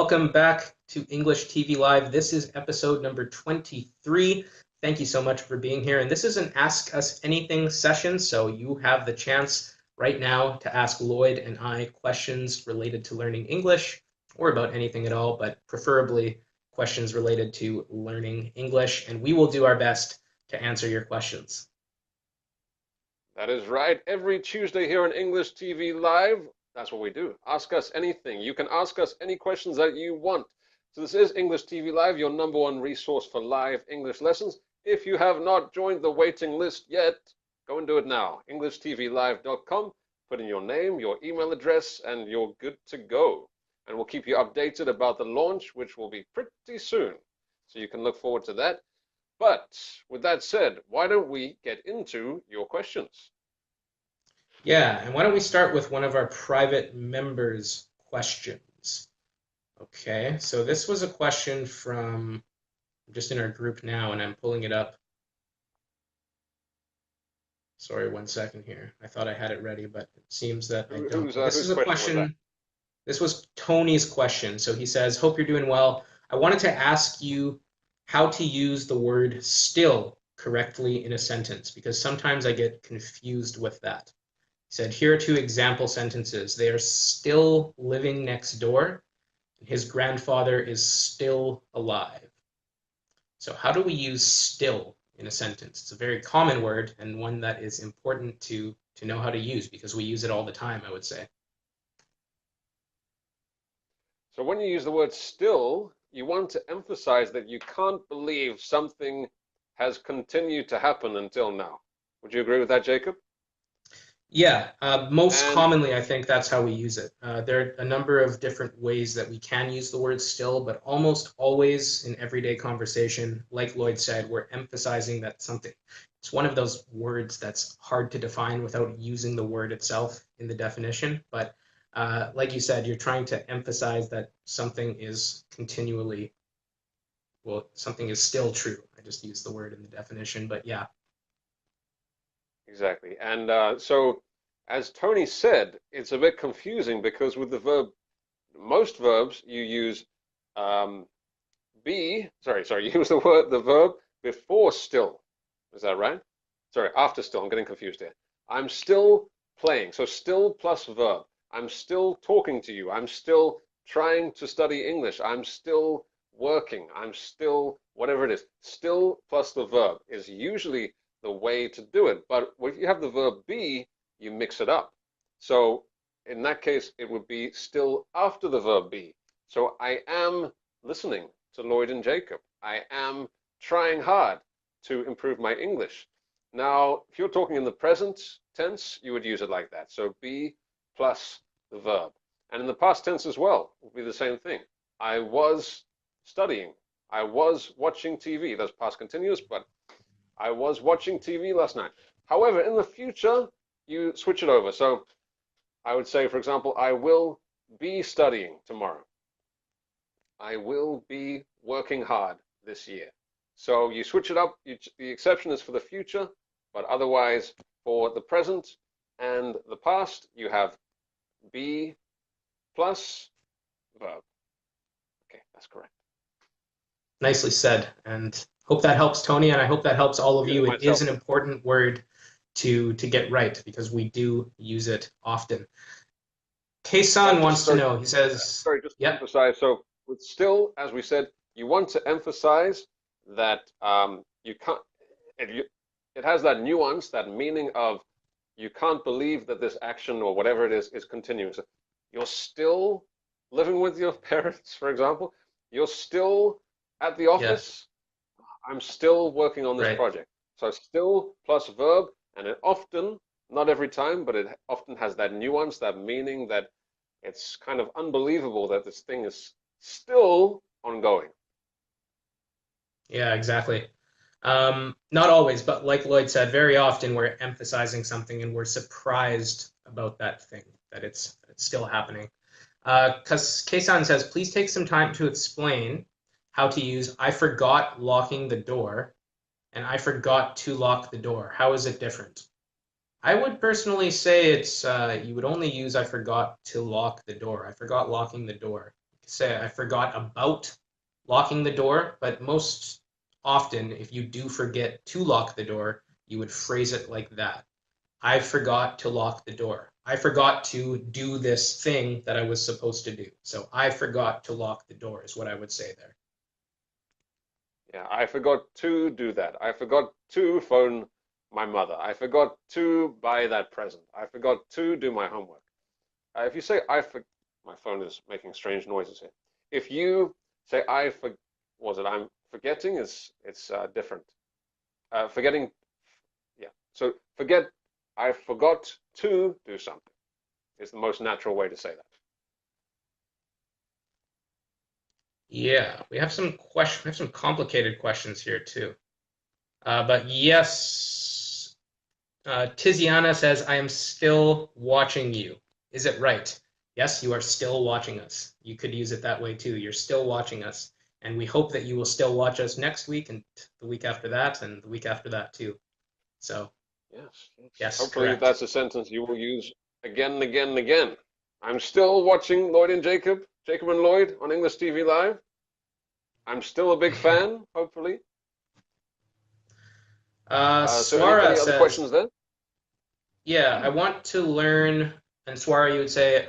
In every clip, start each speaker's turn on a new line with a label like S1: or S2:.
S1: welcome back to English TV Live. This is episode number 23. Thank you so much for being here. And this is an Ask Us Anything session, so you have the chance right now to ask Lloyd and I questions related to learning English or about anything at all, but preferably questions related to learning English, and we will do our best to answer your questions.
S2: That is right. Every Tuesday here on English TV Live, that's what we do. Ask us anything. You can ask us any questions that you want. So this is English TV Live, your number one resource for live English lessons. If you have not joined the waiting list yet, go and do it now. EnglishTVLive.com. Put in your name, your email address, and you're good to go. And we'll keep you updated about the launch, which will be pretty soon. So you can look forward to that. But with that said, why don't we get into your questions?
S1: Yeah, and why don't we start with one of our private members' questions? Okay, so this was a question from just in our group now, and I'm pulling it up. Sorry, 1 second here. I thought I had it ready, but it seems that I don't. This is a question. This was Tony's question. So he says, "Hope you're doing well. I wanted to ask you how to use the word still correctly in a sentence, because sometimes I get confused with that." He said, "Here are 2 example sentences. They are still living next door. His grandfather is still alive." So how do we use still in a sentence? It's a very common word and one that is important to know how to use because we use it all the time, I would say.
S2: So when you use the word still, you want to emphasize that you can't believe something has continued to happen until now. Would you agree with that, Jacob?
S1: Yeah, most commonly, I think that's how we use it. There are a number of different ways that we can use the word still, but almost always in everyday conversation, like Lloyd said, we're emphasizing that something. It's one of those words that's hard to define without using the word itself in the definition. But like you said, you're trying to emphasize that something is continually, well, something is still true. I just used the word in the definition, but yeah.
S2: Exactly. And so, as Tony said, it's a bit confusing because with the verb, most verbs you use be, you use the verb before still. Is that right? Sorry, after still. I'm getting confused here. I'm still playing. So still plus verb. I'm still talking to you. I'm still trying to study English. I'm still working. I'm still, whatever it is. Still plus the verb is usually the way to do it. But if you have the verb be, you mix it up. So in that case, it would be still after the verb be. So I am listening to Lloyd and Jacob. I am trying hard to improve my English. Now, if you're talking in the present tense, you would use it like that. So be plus the verb. And in the past tense as well, it would be the same thing. I was studying. I was watching TV. That's past continuous, but I was watching TV last night. However, in the future, you switch it over. So I would say, for example, I will be studying tomorrow. I will be working hard this year. So you switch it up. The exception is for the future, but otherwise for the present and the past, you have be plus verb. Okay, that's correct.
S1: Nicely said. And hope that helps, Tony, and I hope that helps all of you. It is an important word to get right because we do use it often. Kason wants to know, he says...
S2: Sorry, just to emphasize, so with still, as we said, you want to emphasize that you can't, it has that nuance, that meaning of you can't believe that this action or whatever it is continuing. So you're still living with your parents, for example. You're still at the office. Yeah. I'm still working on this project. So still plus verb, and it often, not every time, but it often has that nuance, that meaning that it's kind of unbelievable that this thing is still ongoing.
S1: Yeah, exactly. Not always, but like Lloyd said, very often we're emphasizing something and we're surprised about that thing, that it's still happening. Because Kason says, please take some time to explain how to use I forgot locking the door and I forgot to lock the door. How is it different? I would personally say it's you would only use I forgot to lock the door. I forgot locking the door. say I forgot about locking the door, but most often, if you do forget to lock the door, you would phrase it like that. I forgot to lock the door. I forgot to do this thing that I was supposed to do. So I forgot to lock the door is what I would say there.
S2: Yeah, I forgot to do that. I forgot to phone my mother. I forgot to buy that present. I forgot to do my homework. If you say my phone is making strange noises here. If you say I'm forgetting it's different. Forgetting, yeah. So forget, I forgot to do something is the most natural way to say that.
S1: Yeah, we have some complicated questions here too. But yes, Tiziana says, I am still watching you. Is it right? Yes, you are still watching us. You could use it that way too. You're still watching us. And we hope that you will still watch us next week and the week after that and the week after that too. So,
S2: Yes, yes.
S1: yes,
S2: Hopefully
S1: correct.
S2: that's a sentence you will use again and again and again. I'm still watching Lloyd and Jacob, Jacob and Lloyd on English TV Live. I'm still a big fan, hopefully. So
S1: Swara
S2: any other
S1: says,
S2: questions then?
S1: yeah, I want to learn, and Swara, you would say,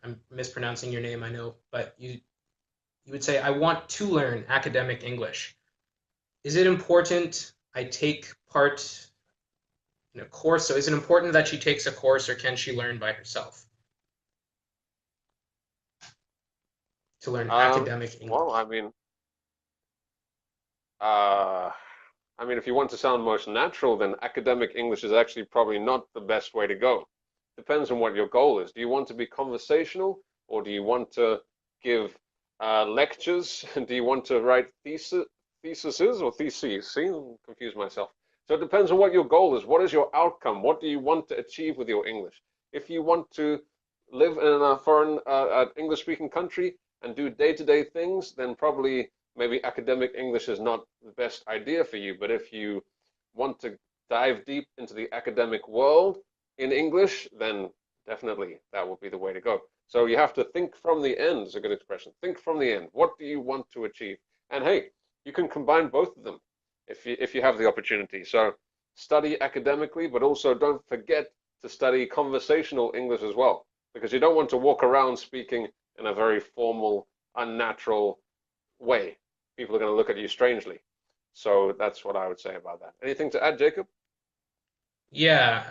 S1: I'm mispronouncing your name, I know, but you would say, I want to learn academic English. Is it important I take part in a course? So is it important that she takes a course or can she learn by herself to learn academic
S2: Well,
S1: English?
S2: uh, if you want to sound most natural, then academic English is actually probably not the best way to go. Depends on what your goal is. Do you want to be conversational, or do you want to give lectures? Do you want to write theses or theses? See, I'm confused myself. So it depends on what your goal is. What is your outcome? What do you want to achieve with your English? If you want to live in a foreign English-speaking country and do day-to-day things, then probably maybe academic English is not the best idea for you. But if you want to dive deep into the academic world in English, then definitely that will be the way to go. So you have to think from the end is a good expression. Think from the end. What do you want to achieve? And hey, you can combine both of them if you have the opportunity. So study academically, but also don't forget to study conversational English as well, because you don't want to walk around speaking in a very formal, unnatural way. People are going to look at you strangely. So that's what I would say about that. Anything to add, Jacob?
S1: Yeah,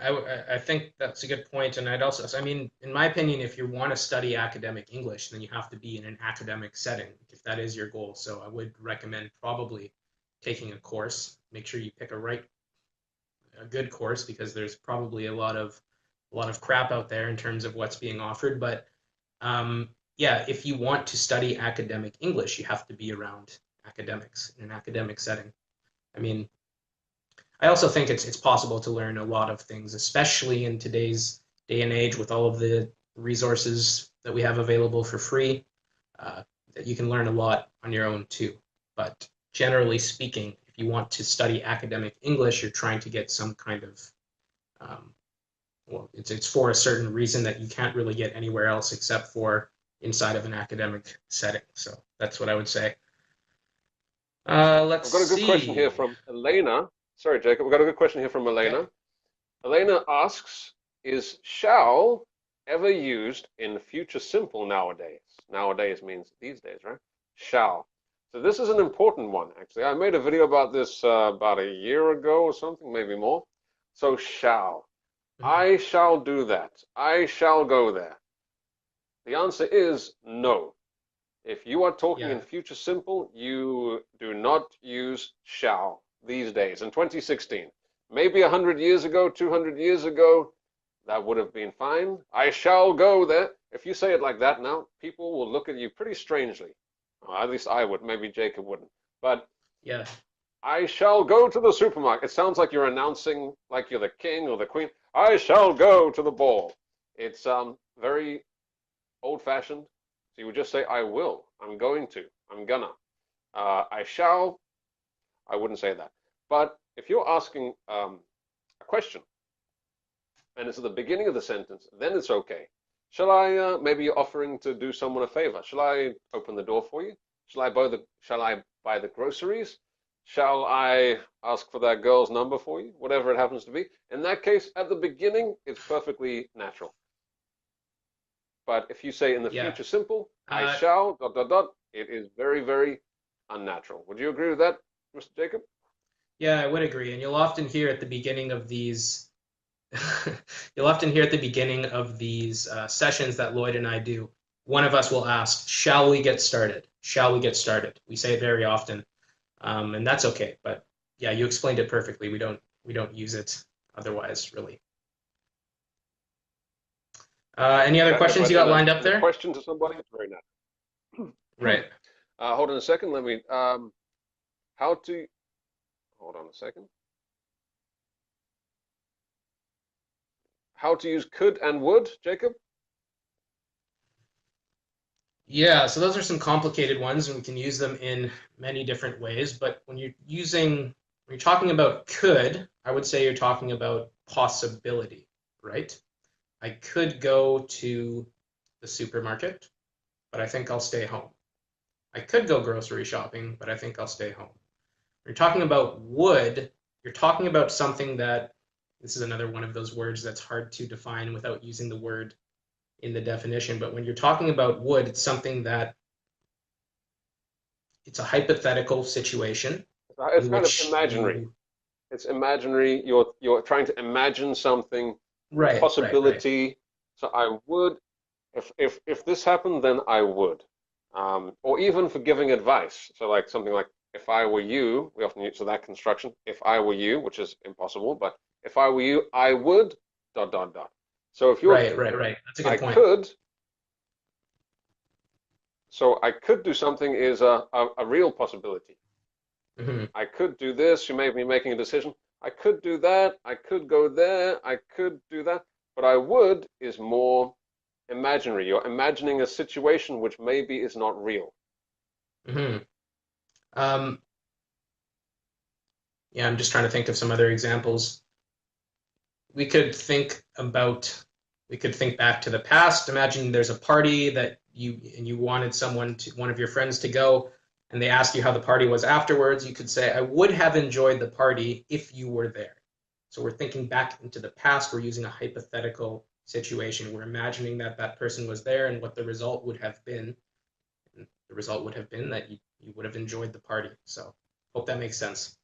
S1: I think that's a good point. And I'd also, I mean, in my opinion, if you want to study academic English, then you have to be in an academic setting if that is your goal. So I would recommend probably taking a course. Make sure you pick a good course because there's probably a lot of crap out there in terms of what's being offered. But yeah, if you want to study academic English, you have to be around academics in an academic setting. I mean, I also think it's possible to learn a lot of things, especially in today's day and age with all of the resources that we have available for free. That you can learn a lot on your own too. But generally speaking, if you want to study academic English, you're trying to get some kind of um, well, it's for a certain reason that you can't really get anywhere else except for inside of an academic setting. So that's what I would say. Let's
S2: I've got a good question here
S1: see.
S2: from Elena. Sorry, Jacob. We've got a good question here from
S1: Okay.
S2: Elena. Elena asks, is shall ever used in future simple nowadays? Nowadays means these days, right? Shall. So this is an important one, actually. I made a video about this about a year ago or something, maybe more. So shall.
S1: Mhm.
S2: I shall do that. I shall go there. The answer is no. If you are talking
S1: Yeah.
S2: in future simple, you do not use shall these days in 2016. Maybe 100 years ago, 200 years ago, that would have been fine. I shall go there. If you say it like that now, people will look at you pretty strangely. Well, at least I would. Maybe Jacob wouldn't. But
S1: Yeah.
S2: I shall go to the supermarket. It sounds like you're announcing like you're the king or the queen. I shall go to the ball. It's very old-fashioned. So you would just say, I will, I'm going to, I'm gonna. I shall, I wouldn't say that. But if you're asking a question and it's at the beginning of the sentence, then it's okay. Shall I, maybe you're offering to do someone a favor. Shall I open the door for you? Shall I buy the groceries? Shall I ask for that girl's number for you? Whatever it happens to be. In that case, at the beginning, it's perfectly natural. But if you say in the
S1: Yeah.
S2: future simple, I shall, dot, dot, dot, it is very, very unnatural. Would you agree with that, Mr. Jacob?
S1: Yeah, I would agree. And you'll often hear at the beginning of these you'll often hear at the beginning of these sessions that Lloyd and I do, one of us will ask, "Shall we get started? Shall we get started?" We say it very often, and that's okay. But yeah, you explained it perfectly. We don't use it otherwise, really. Any other questions you got lined up there?
S2: Question to somebody, it's very natural.
S1: Right.
S2: Hold on a second. Let me. How to? Hold on a second. How to use could and would, Jacob?
S1: Yeah, so those are some complicated ones, and we can use them in many different ways. But when you're talking about could, I would say you're talking about possibility, right? I could go to the supermarket, but I think I'll stay home. I could go grocery shopping, but I think I'll stay home. When you're talking about would, you're talking about something that, this is another one of those words that's hard to define without using the word in the definition, but when you're talking about would, it's something that it's a hypothetical situation.
S2: It's kind of imaginary. It's imaginary. You're trying to imagine something,
S1: right,
S2: possibility.
S1: Right.
S2: So I would, if this happened, then I would. Or even for giving advice. So like something like, if I were you, we often use that construction. If I were you, which is impossible, but if I were you, I would, dot, dot, dot. So if you're
S1: right. That's a good point.
S2: So I could do something is a real possibility.
S1: Mm-hmm.
S2: I could do this. You may be making a decision. I could do that. I could go there. I could do that. But I would is more imaginary. You're imagining a situation which maybe is not real.
S1: Mm-hmm. Yeah, I'm just trying to think of some other examples. We could think back to the past. Imagine there's a party that you wanted one of your friends to go, and they asked you how the party was afterwards. You could say, I would have enjoyed the party if you were there. So we're thinking back into the past. We're using a hypothetical situation. We're imagining that that person was there and what the result would have been. And the result would have been that you would have enjoyed the party. So hope that makes sense.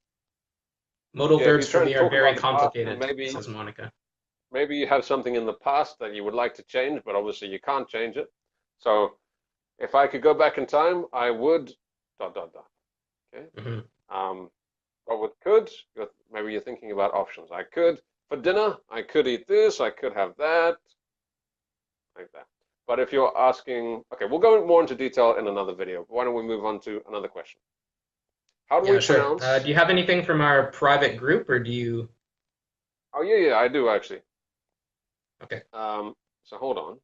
S1: Modal verbs for me are very complicated, says Monica.
S2: Maybe you have something in the past that you would like to change, but obviously you can't change it. So if I could go back in time, I would, dot, dot, dot. Okay.
S1: Mm-hmm.
S2: But with could, maybe you're thinking about options. I could, for dinner, I could eat this, I could have that, like that. But if you're asking, okay, we'll go more into detail in another video. Why don't we move on to another question? How do we pronounce?
S1: Do you have anything from our private group, or do you?
S2: Oh yeah, I do actually.
S1: Okay.
S2: So hold on.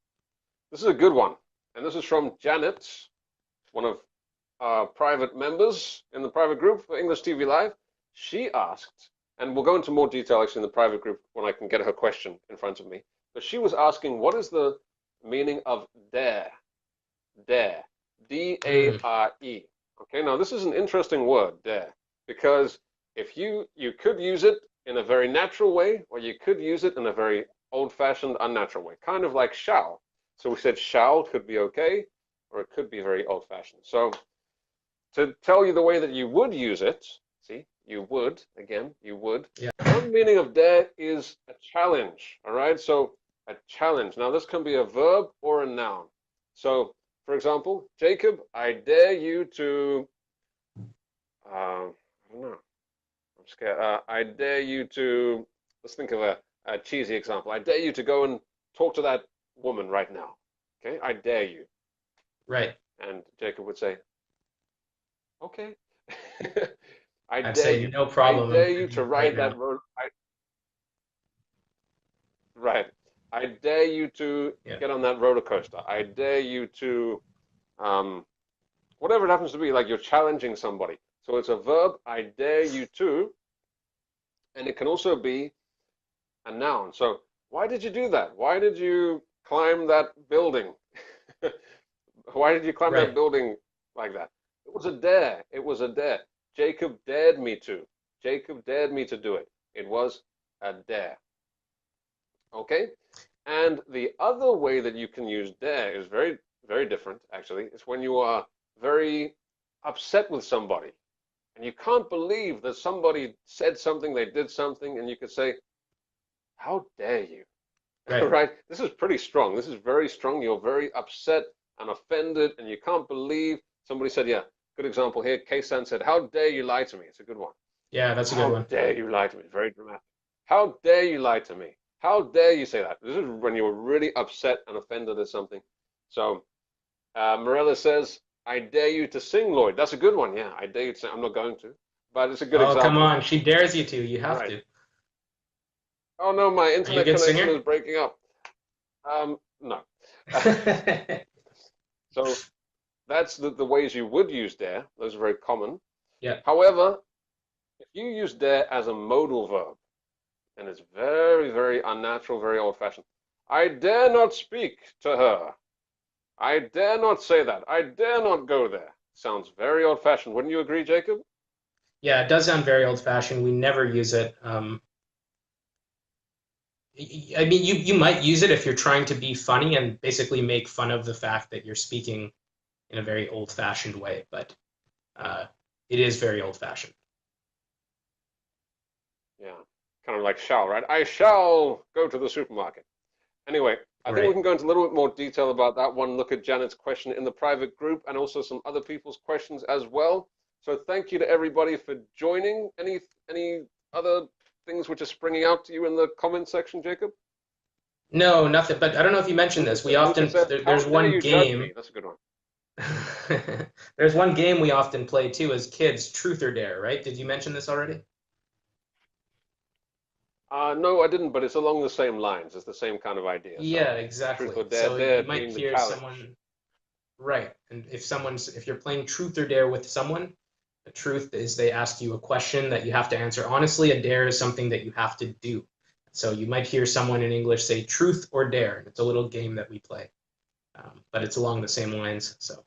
S2: This is a good one, and this is from Janet, one of our private members in the private group for English TV Live. She asked, and we'll go into more detail actually in the private group when I can get her question in front of me. But she was asking, what is the meaning of dare? Dare. D-A-R-E. Okay, now this is an interesting word, dare, because if you could use it in a very natural way, or you could use it in a very old-fashioned, unnatural way, kind of like shall. So we said shall could be okay, or it could be very old-fashioned. So to tell you the way that you would use it, see, you would, again, you would.
S1: Yeah.
S2: One meaning of dare is a challenge, all right? So a challenge. Now this can be a verb or a noun. So for example, Jacob, I dare you to, I don't know, I'm scared. I dare you to, let's think of a cheesy example. I dare you to go and talk to that woman right now. Okay, I dare you.
S1: Right.
S2: And Jacob would say, okay.
S1: I'd say no problem.
S2: I dare you to ride that road. Right. I dare you to get on that roller coaster. I dare you to, whatever it happens to be, like you're challenging somebody. So it's a verb, I dare you to, and it can also be a noun. So why did you do that? Why did you climb that building? Why did you climb that building like that? It was a dare. It was a dare. Jacob dared me to. Jacob dared me to do it. It was a dare. Okay? And the other way that you can use dare is very, very different, actually. It's when you are very upset with somebody and you can't believe that somebody said something, they did something, and you could say, how dare you? Right? This is pretty strong. This is very strong. You're very upset and offended, and you can't believe somebody said, yeah, good example here. Kei-san said, how dare you lie to me? It's a good one.
S1: Yeah, that's a good one.
S2: How dare you lie to me? Very dramatic. How dare you lie to me? How dare you say that? This is when you're really upset and offended at something. So Morella says, I dare you to sing, Lloyd. That's a good one. Yeah, I dare you to sing. I'm not going to, but it's a good example.
S1: Oh, come on. She dares you to. You have to.
S2: Oh, no, my internet connection is breaking up. No. So that's the ways you would use dare. Those are very common.
S1: Yeah.
S2: However, if you use dare as a modal verb, and it's very, very unnatural, very old-fashioned. I dare not speak to her. I dare not say that. I dare not go there. Sounds very old-fashioned. Wouldn't you agree, Jacob?
S1: Yeah, it does sound very old-fashioned. We never use it. I mean, you might use it if you're trying to be funny and basically make fun of the fact that you're speaking in a very old-fashioned way, but it is very old-fashioned.
S2: Yeah, kind of like shall, right? I shall go to the supermarket. Anyway, I think we can go into a little bit more detail about that one. Look at Janet's question in the private group and also some other people's questions as well. So thank you to everybody for joining. Any other things which are springing out to you in the comment section, Jacob?
S1: No, nothing. But I don't know if you mentioned this. We often there's one game.
S2: That's a good one.
S1: There's one game we often play too as kids, Truth or Dare, right? Did you mention this already?
S2: No, I didn't, but it's along the same lines. It's the same kind of idea.
S1: Yeah, exactly.
S2: Truth or dare, dare
S1: you might hear someone, right? And if you're playing Truth or Dare with someone, the truth is they ask you a question that you have to answer honestly. A dare is something that you have to do. So you might hear someone in English say Truth or Dare. It's a little game that we play, but it's along the same lines. So,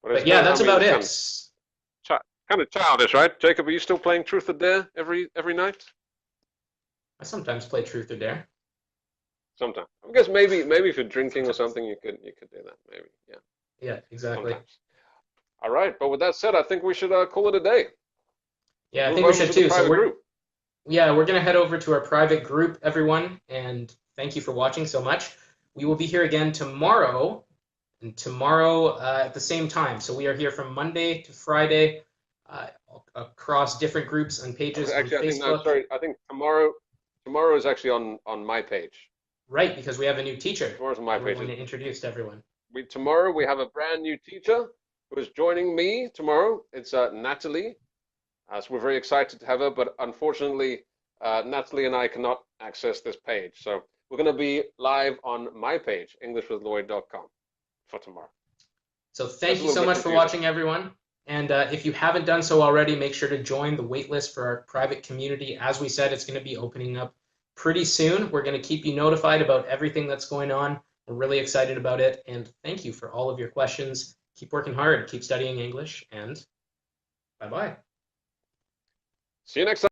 S1: but yeah, that's about it.
S2: Kind of childish, right? Jacob, are you still playing Truth or Dare every night?
S1: I sometimes play Truth or Dare.
S2: Sometimes. I guess maybe if you're drinking or something, you could do that. Maybe, yeah.
S1: Yeah, exactly.
S2: Sometimes. All right, but with that said, I think we should call it a day.
S1: Yeah, I think we should too. So we're gonna head over to our private group, everyone, and thank you for watching so much. We will be here again tomorrow, and tomorrow at the same time. So we are here from Monday to Friday. Across different groups and pages on Facebook.
S2: I think tomorrow is actually on my page.
S1: Right, because we have a new teacher.
S2: Tomorrow's on my page.
S1: We want to introduce to everyone.
S2: Tomorrow we have a brand new teacher who is joining me tomorrow. It's Natalie. So we're very excited to have her, but unfortunately, Natalie and I cannot access this page. So we're going to be live on my page, EnglishWithLloyd.com, for tomorrow.
S1: So thank you so much for watching, everyone. And if you haven't done so already, make sure to join the waitlist for our private community. As we said, it's going to be opening up pretty soon. We're going to keep you notified about everything that's going on. We're really excited about it. And thank you for all of your questions. Keep working hard, keep studying English, and bye-bye.
S2: See you next time.